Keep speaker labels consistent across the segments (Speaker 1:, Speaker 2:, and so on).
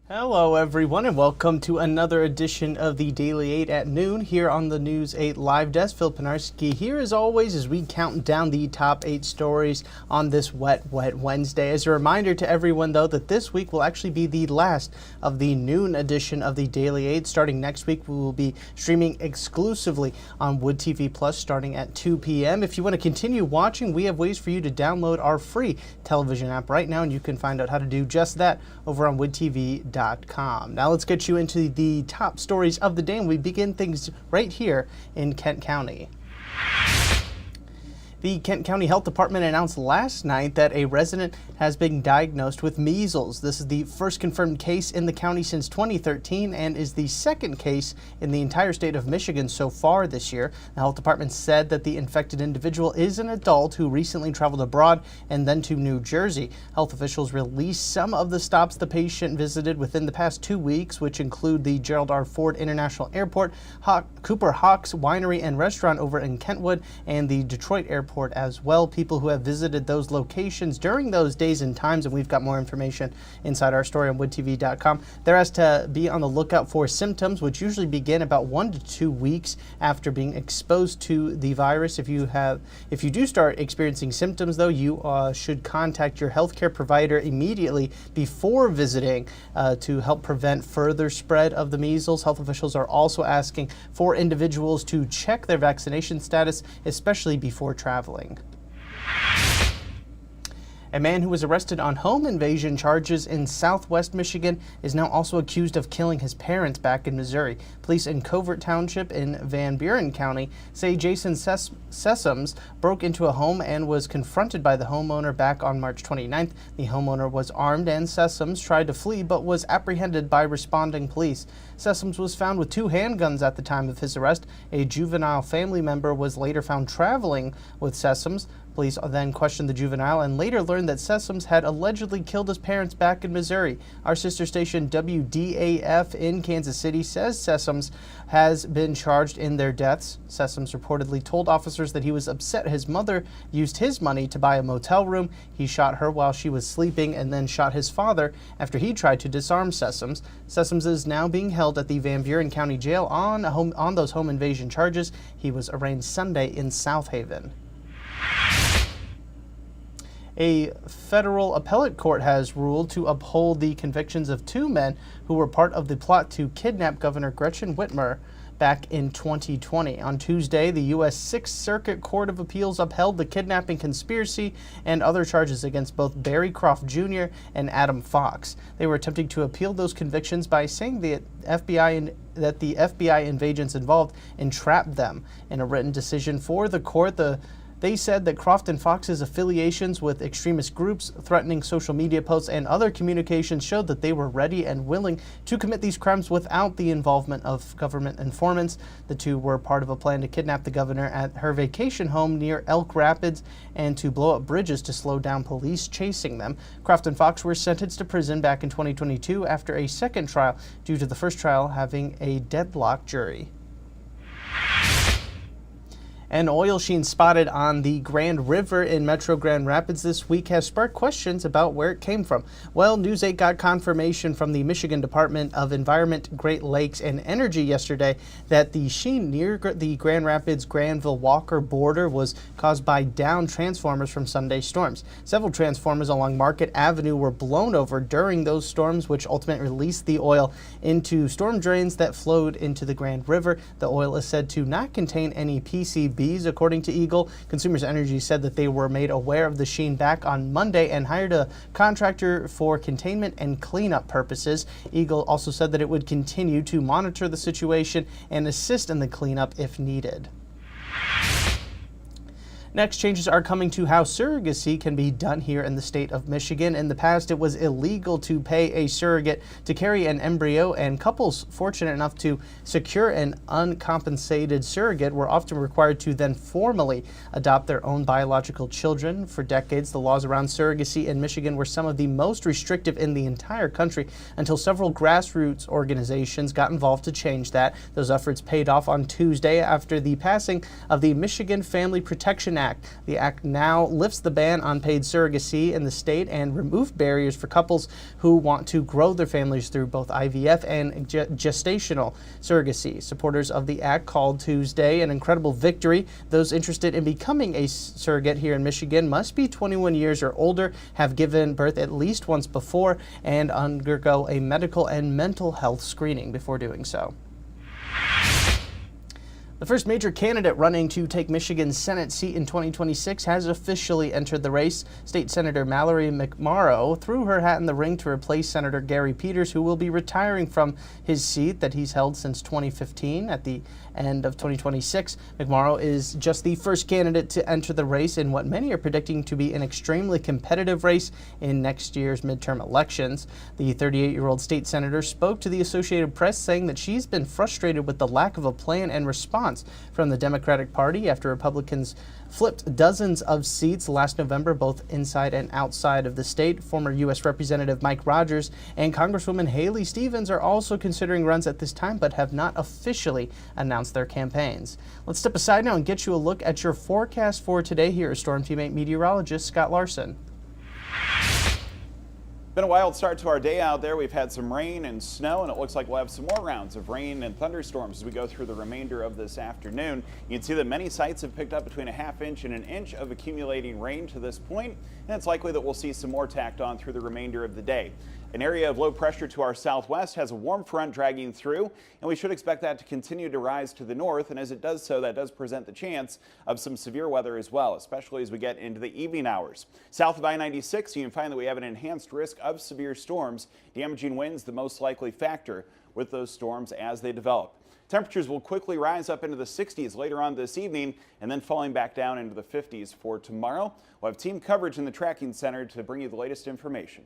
Speaker 1: Hello, everyone, and welcome to another edition of the Daily 8 at noon here on the News 8 Live Desk. Phil Penarski here, as always, as we count down the top 8 stories on this wet Wednesday. As a reminder to everyone, though, that this week will actually be the last of the noon edition of the Daily 8. Starting next week, we will be streaming exclusively on Wood TV Plus starting at 2 p.m. If you want to continue watching, we have ways for you to download our free television app right now, and you can find out how to do just that over on woodtv.com. Now let's get you into the top stories of the day, and we begin things right here in Kent County. The Kent County Health Department announced last night that a resident has been diagnosed with measles. This is the first confirmed case in the county since 2013 and is the second case in the entire state of Michigan so far this year. The health department said that the infected individual is an adult who recently traveled abroad and then to New Jersey. Health officials released some of the stops the patient visited within the past 2 weeks, which include the Gerald R. Ford International Airport, Cooper Hawks Winery and Restaurant over in Kentwood, and the Detroit Airport as well. People who have visited those locations during those days and times, and we've got more information inside our story on woodtv.com, they're asked to be on the lookout for symptoms, which usually begin about 1 to 2 weeks after being exposed to the virus. If you do start experiencing symptoms, though, you should contact your healthcare provider immediately before visiting to help prevent further spread of the measles. Health officials are also asking for individuals to check their vaccination status, especially before traveling. A man who was arrested on home invasion charges in southwest Michigan is now also accused of killing his parents back in Missouri. Police in Covert Township in Van Buren County say Jason Sessoms broke into a home and was confronted by the homeowner back on March 29th. The homeowner was armed and Sessoms tried to flee but was apprehended by responding police. Sessoms was found with 2 handguns at the time of his arrest. A juvenile family member was later found traveling with Sessoms. Police then questioned the juvenile and later learned that Sessoms had allegedly killed his parents back in Missouri. Our sister station WDAF in Kansas City says Sessoms has been charged in their deaths. Sessoms reportedly told officers that he was upset his mother used his money to buy a motel room. He shot her while she was sleeping and then shot his father after he tried to disarm Sessoms. Sessoms is now being held at the Van Buren County Jail on those home invasion charges. He was arraigned Sunday in South Haven. A federal appellate court has ruled to uphold the convictions of 2 men who were part of the plot to kidnap Governor Gretchen Whitmer back in 2020. On Tuesday, the U.S. Sixth Circuit Court of Appeals upheld the kidnapping conspiracy and other charges against both Barry Croft Jr. and Adam Fox. They were attempting to appeal those convictions by saying that the FBI and agents involved entrapped them. In a written decision for the court, they said that Croft and Fox's affiliations with extremist groups, threatening social media posts, and other communications showed that they were ready and willing to commit these crimes without the involvement of government informants. The 2 were part of a plan to kidnap the governor at her vacation home near Elk Rapids and to blow up bridges to slow down police chasing them. Croft and Fox were sentenced to prison back in 2022 after a second trial due to the first trial having a deadlocked jury. An oil sheen spotted on the Grand River in Metro Grand Rapids this week has sparked questions about where it came from. Well, News 8 got confirmation from the Michigan Department of Environment, Great Lakes, and Energy yesterday that the sheen near the Grand Rapids-Granville-Walker border was caused by downed transformers from Sunday storms. Several transformers along Market Avenue were blown over during those storms, which ultimately released the oil into storm drains that flowed into the Grand River. The oil is said to not contain any PCBs, according to Eagle. Consumers Energy said that they were made aware of the sheen back on Monday and hired a contractor for containment and cleanup purposes. Eagle also said that it would continue to monitor the situation and assist in the cleanup if needed. Next, changes are coming to how surrogacy can be done here in the state of Michigan. In the past, it was illegal to pay a surrogate to carry an embryo, and couples fortunate enough to secure an uncompensated surrogate were often required to then formally adopt their own biological children. For decades, the laws around surrogacy in Michigan were some of the most restrictive in the entire country until several grassroots organizations got involved to change that. Those efforts paid off on Tuesday after the passing of the Michigan Family Protection Act Act. The act now lifts the ban on paid surrogacy in the state and removed barriers for couples who want to grow their families through both IVF and gestational surrogacy. Supporters of the act called Tuesday an incredible victory. Those interested in becoming a surrogate here in Michigan must be 21 years or older, have given birth at least once before, and undergo a medical and mental health screening before doing so. The first major candidate running to take Michigan's Senate seat in 2026 has officially entered the race. State Senator Mallory McMorrow threw her hat in the ring to replace Senator Gary Peters, who will be retiring from his seat that he's held since 2015. At the end of 2026, McMorrow is just the first candidate to enter the race in what many are predicting to be an extremely competitive race in next year's midterm elections. The 38-year-old state senator spoke to the Associated Press, saying that she's been frustrated with the lack of a plan and response from the Democratic Party after Republicans flipped dozens of seats last November, both inside and outside of the state. Former U.S. Representative Mike Rogers and Congresswoman Haley Stevens are also considering runs at this time, but have not officially announced their campaigns. Let's step aside now and get you a look at your forecast for today. Here is Storm Team 8 meteorologist Scott Larson.
Speaker 2: Been a wild start to our day out there. We've had some rain and snow, and it looks like we'll have some more rounds of rain and thunderstorms as we go through the remainder of this afternoon. You can see that many sites have picked up between a ½ inch and an inch of accumulating rain to this point, and it's likely that we'll see some more tacked on through the remainder of the day. An area of low pressure to our southwest has a warm front dragging through, and we should expect that to continue to rise to the north. And as it does so, that does present the chance of some severe weather as well, especially as we get into the evening hours. South of I-96, you can find that we have an enhanced risk of severe storms. Damaging winds the most likely factor with those storms as they develop. Temperatures will quickly rise up into the 60s later on this evening, and then falling back down into the 50s for tomorrow. We'll have team coverage in the tracking center to bring you the latest information.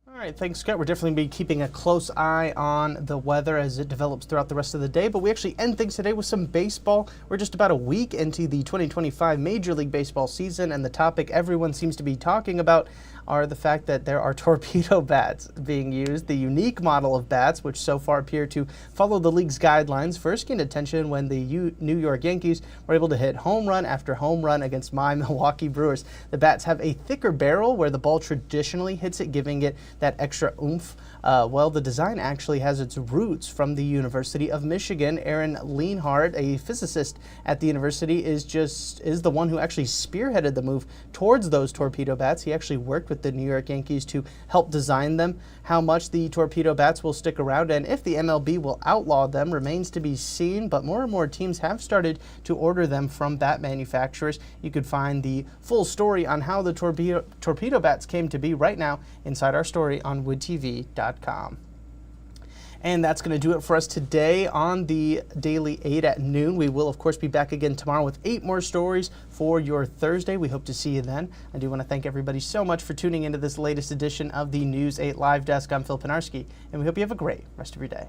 Speaker 1: All right, thanks, Scott. We're definitely be keeping a close eye on the weather as it develops throughout the rest of the day. But we actually end things today with some baseball. We're just about a week into the 2025 Major League Baseball season, and the topic everyone seems to be talking about are the fact that there are torpedo bats being used. The unique model of bats, which so far appear to follow the league's guidelines, first gained attention when the New York Yankees were able to hit home run after home run against my Milwaukee Brewers. The bats have a thicker barrel where the ball traditionally hits it, giving it that extra oomph. Well, the design actually has its roots from the University of Michigan. Aaron Leonhardt, a physicist at the university, is the one who actually spearheaded the move towards those torpedo bats. He actually worked with the New York Yankees to help design them. How much the torpedo bats will stick around and if the MLB will outlaw them remains to be seen, but more and more teams have started to order them from bat manufacturers. You could find the full story on how the torpedo bats came to be right now inside our story on woodtv.com. And that's going to do it for us today on the Daily 8 at noon. We will, of course, be back again tomorrow with 8 more stories for your Thursday. We hope to see you then. I do want to thank everybody so much for tuning into this latest edition of the News 8 Live Desk. I'm Phil Pinarski, and we hope you have a great rest of your day.